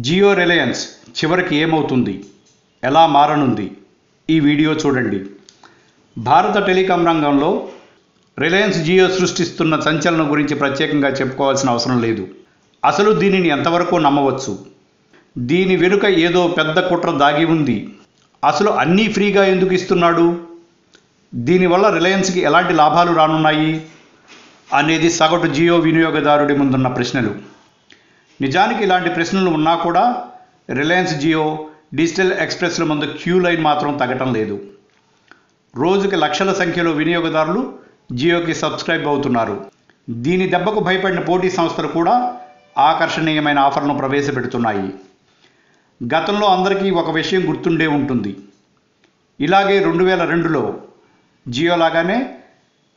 Jio Reliance చివరికి ఏమవుతుంది, ఎలా మారనుంది? ఈ వీడియో చూడండి. భారత టెలికాం రంగంలో రిలయన్స్ జియో సృష్టిస్తున్న సంచలనం గురించి ప్రత్యేకంగా చెప్పుకోవాల్సిన అవసరం లేదు. అసలు దీనిని ఎంతవరకు నమ్మవచ్చు? దీని వెనుక ఏదో పెద్ద కుట్ర దాగి ఉంది. అసలు అన్నీ ఫ్రీగా ఎందుకు ఇస్తున్నాడు? దీనివల్ల రిలయన్స్కి ఎలాంటి లాభాలు రానున్నాయి అనేది సగటు జియో వినియోగదారుడి ముందున్న ప్రశ్నలు. నిజానికి ఇలాంటి ప్రశ్నలు ఉన్నా కూడా రిలయన్స్ జియో డిజిటల్ ఎక్స్ప్రెస్ల ముందు క్యూ లైన్ మాత్రం తగ్గటం లేదు. రోజుకి లక్షల సంఖ్యలో వినియోగదారులు జియోకి సబ్స్క్రైబ్ అవుతున్నారు. దీని దెబ్బకు భయపడిన పోటీ సంస్థలు కూడా ఆకర్షణీయమైన ఆఫర్లను ప్రవేశపెడుతున్నాయి. గతంలో అందరికీ ఒక విషయం గుర్తుండే ఉంటుంది. ఇలాగే 2002లో జియో లాగానే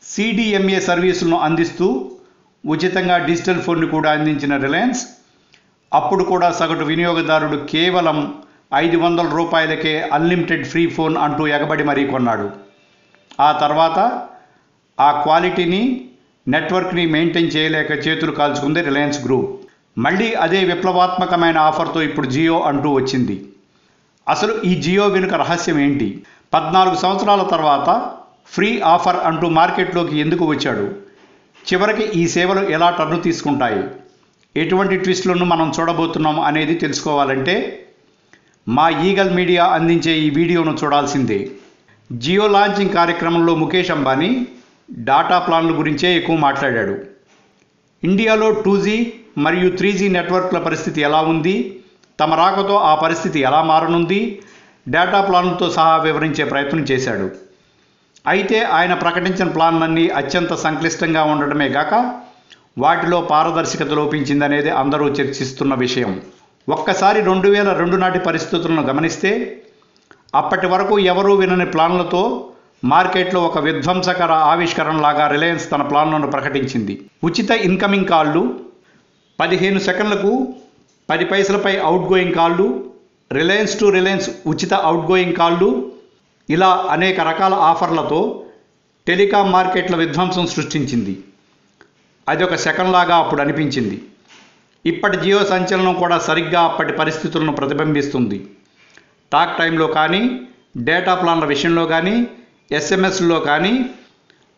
సిడిఎంఏ సర్వీసులను అందిస్తూ ఉచితంగా డిజిటల్ ఫోన్ను కూడా అందించిన రిలయన్స్ అప్పుడు కూడా సగటు వినియోగదారుడు కేవలం 500 రూపాయలకే అన్లిమిటెడ్ ఫ్రీ ఫోన్ అంటూ ఎగబడి మరీ కొన్నాడు. ఆ తర్వాత ఆ క్వాలిటీని, నెట్వర్క్ని మెయింటైన్ చేయలేక చేతులు కాల్చుకుంది రిలయన్స్ గ్రూప్. మళ్ళీ అదే విప్లవాత్మకమైన ఆఫర్తో ఇప్పుడు జియో అంటూ వచ్చింది. అసలు ఈ జియో వెనుక రహస్యం ఏంటి? 14 సంవత్సరాల తర్వాత ఫ్రీ ఆఫర్ అంటూ మార్కెట్లోకి ఎందుకు వచ్చాడు? చివరికి ఈ సేవలు ఎలా టర్ను తీసుకుంటాయి? ఎటువంటి ట్విస్టులను మనం చూడబోతున్నాం అనేది తెలుసుకోవాలంటే మా ఈగల్ మీడియా అందించే ఈ వీడియోను చూడాల్సిందే. జియో లాంచింగ్ కార్యక్రమంలో ముఖేష్ అంబానీ డాటా ప్లాన్ల గురించే ఎక్కువ మాట్లాడాడు. ఇండియాలో 2G మరియు 3G నెట్వర్క్ల పరిస్థితి ఎలా ఉంది, తమ రాకతో ఆ పరిస్థితి ఎలా మారనుంది, డేటా ప్లాన్లతో సహా వివరించే ప్రయత్నం చేశాడు. అయితే ఆయన ప్రకటించిన ప్లాన్లన్నీ అత్యంత సంక్లిష్టంగా ఉండటమే గాక వాటిలో పారదర్శకత లోపించిందనేది అందరూ చర్చిస్తున్న విషయం. ఒక్కసారి 2002 నాటి పరిస్థితులను గమనిస్తే అప్పటి వరకు ఎవరూ వినని ప్లాన్లతో మార్కెట్లో ఒక విధ్వంసకర ఆవిష్కరణలాగా రిలయన్స్ తన ప్లాన్లను ప్రకటించింది. ఉచిత ఇన్కమింగ్ కాళ్ళు, 15 సెకండ్లకు 10 పైసలపై అవుట్ గోయింగ్ కాళ్ళు, రిలయన్స్ టు రిలయన్స్ ఉచిత అవుట్ గోయింగ్ కాళ్ళు, ఇలా అనేక రకాల ఆఫర్లతో టెలికాం మార్కెట్ల విధ్వంసం సృష్టించింది. అది ఒక సెకండ్లాగా అప్పుడు అనిపించింది. ఇప్పటి జియో సంచలనం కూడా సరిగ్గా అప్పటి పరిస్థితులను ప్రతిబింబిస్తుంది. టాక్ టైంలో కానీ, డేటా ప్లాన్ల విషయంలో కానీ, ఎస్ఎంఎస్లో కానీ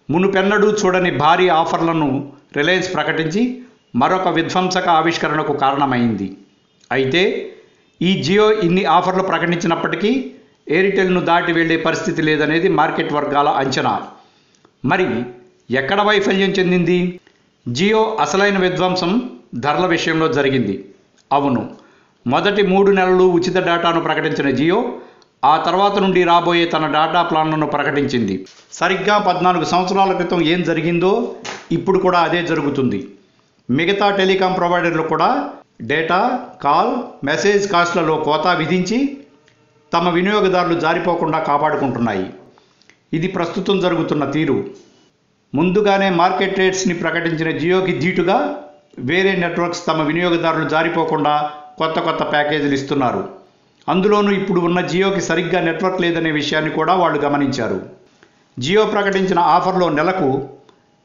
మునుపెన్నడూ చూడని భారీ ఆఫర్లను రిలయన్స్ ప్రకటించి మరొక విధ్వంసక ఆవిష్కరణకు కారణమైంది. అయితే ఈ జియో ఇన్ని ఆఫర్లు ప్రకటించినప్పటికీ ఎయిర్టెల్ను దాటి వెళ్లే పరిస్థితి లేదనేది మార్కెట్ వర్గాల అంచనా. మరి ఎక్కడ వైఫల్యం చెందింది? జియో అసలైన విధ్వంసం ధరల విషయంలో జరిగింది. అవును, మొదటి 3 నెలలు ఉచిత డేటాను ప్రకటించిన జియో ఆ తర్వాత నుండి రాబోయే తన డేటా ప్లాన్లను ప్రకటించింది. సరిగ్గా 14 సంవత్సరాల క్రితం ఏం జరిగిందో ఇప్పుడు కూడా అదే జరుగుతుంది. మిగతా టెలికాం ప్రొవైడర్లు కూడా డేటా, కాల్, మెసేజ్ కాస్ట్లలో కోతా విధించి తమ వినియోగదారులు జారిపోకుండా కాపాడుకుంటున్నాయి. ఇది ప్రస్తుతం జరుగుతున్న తీరు. ముందుగానే మార్కెట్ రేట్స్ని ప్రకటించిన జియోకి ధీటుగా వేరే నెట్వర్క్స్ తమ వినియోగదారులు జారిపోకుండా కొత్త ప్యాకేజీలు ఇస్తున్నారు. అందులోనూ ఇప్పుడు ఉన్న జియోకి సరిగ్గా నెట్వర్క్ లేదనే విషయాన్ని కూడా వాళ్ళు గమనించారు. జియో ప్రకటించిన ఆఫర్లో నెలకు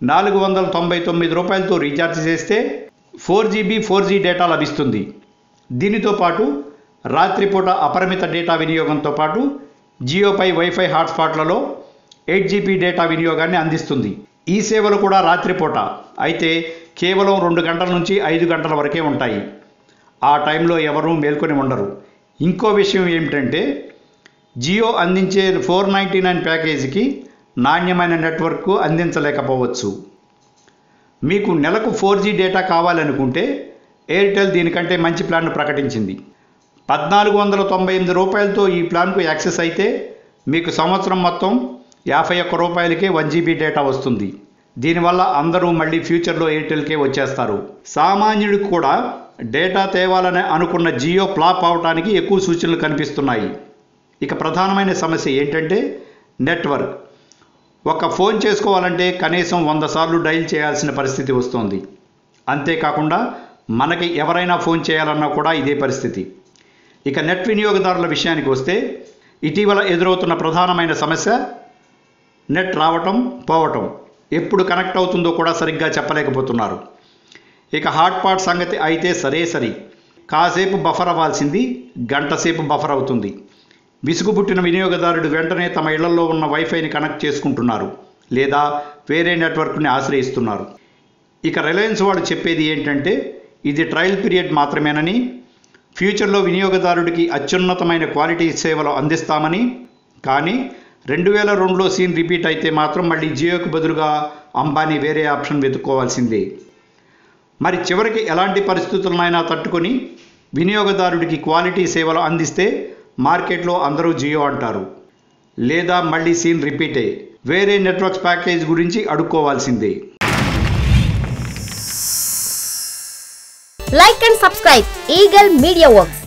499 రూపాయలతో రీఛార్జ్ చేస్తే 4GB 4G డేటా లభిస్తుంది. దీనితో పాటు రాత్రిపూట అపరిమిత డేటా వినియోగంతో పాటు జియోపై వైఫై హాట్స్పాట్లలో 8GB డేటా వినియోగాన్ని అందిస్తుంది. ఈ సేవలు కూడా రాత్రిపూట, అయితే కేవలం 2 గంటల నుంచి 5 గంటల వరకే ఉంటాయి. ఆ టైంలో ఎవరూ మేల్కొని ఉండరు. ఇంకో విషయం ఏమిటంటే జియో అందించే 499 ప్యాకేజీకి నాణ్యమైన నెట్వర్క్ అందించలేకపోవచ్చు. మీకు నెలకు 4G డేటా కావాలనుకుంటే ఎయిర్టెల్ దీనికంటే మంచి ప్లాన్ను ప్రకటించింది. 1498 రూపాయలతో ఈ ప్లాన్కు యాక్సెస్ అయితే మీకు సంవత్సరం మొత్తం 51 రూపాయలకే 1GB డేటా వస్తుంది. దీనివల్ల అందరూ మళ్ళీ ఫ్యూచర్లో ఎయిర్టెల్కే వచ్చేస్తారు. సామాన్యుడికి కూడా డేటా తేవాలని అనుకున్న జియో ఫ్లాప్ అవడానికి ఎక్కువ సూచనలు కనిపిస్తున్నాయి. ఇక ప్రధానమైన సమస్య ఏంటంటే నెట్వర్క్. ఒక ఫోన్ చేసుకోవాలంటే కనీసం 100 సార్లు డైల్ చేయాల్సిన పరిస్థితి వస్తుంది. అంతేకాకుండా మనకి ఎవరైనా ఫోన్ చేయాలన్నా కూడా ఇదే పరిస్థితి. ఇక నెట్ వినియోగదారుల విషయానికి వస్తే ఇటీవల ఎదురవుతున్న ప్రధానమైన సమస్య నెట్ రావటం పోవటం. ఎప్పుడు కనెక్ట్ అవుతుందో కూడా సరిగ్గా చెప్పలేకపోతున్నారు. ఇక హాట్స్పాట్ సంగతి అయితే సరే. కాసేపు బఫర్ అవ్వాల్సింది గంట సేపు బఫర్ అవుతుంది. విసుగు పుట్టిన వినియోగదారుడు వెంటనే తమ ఇళ్లలో ఉన్న వైఫైని కనెక్ట్ చేసుకుంటున్నారు లేదా వేరే నెట్వర్క్ని ఆశ్రయిస్తున్నారు. ఇక రిలయన్స్ వాడు చెప్పేది ఏంటంటే ఇది ట్రయల్ పీరియడ్ మాత్రమేనని, ఫ్యూచర్లో వినియోగదారుడికి అత్యున్నతమైన క్వాలిటీ సేవలు అందిస్తామని, కానీ 2002లో సీన్ రిపీట్ అయితే మాత్రం మళ్ళీ జియోకు బదులుగా అంబానీ వేరే ఆప్షన్ వెతుక్కోవాల్సిందే. మరి చివరికి ఎలాంటి పరిస్థితులనైనా తట్టుకొని వినియోగదారుడికి క్వాలిటీ సేవలు అందిస్తే మార్కెట్లో అందరూ జియో అంటారు, లేదా మళ్ళీ సీన్ రిపీటే వేరే నెట్వర్క్స్ ప్యాకేజ్ గురించి అడుక్కోవాల్సిందే. Like and subscribe Eagle Media Works.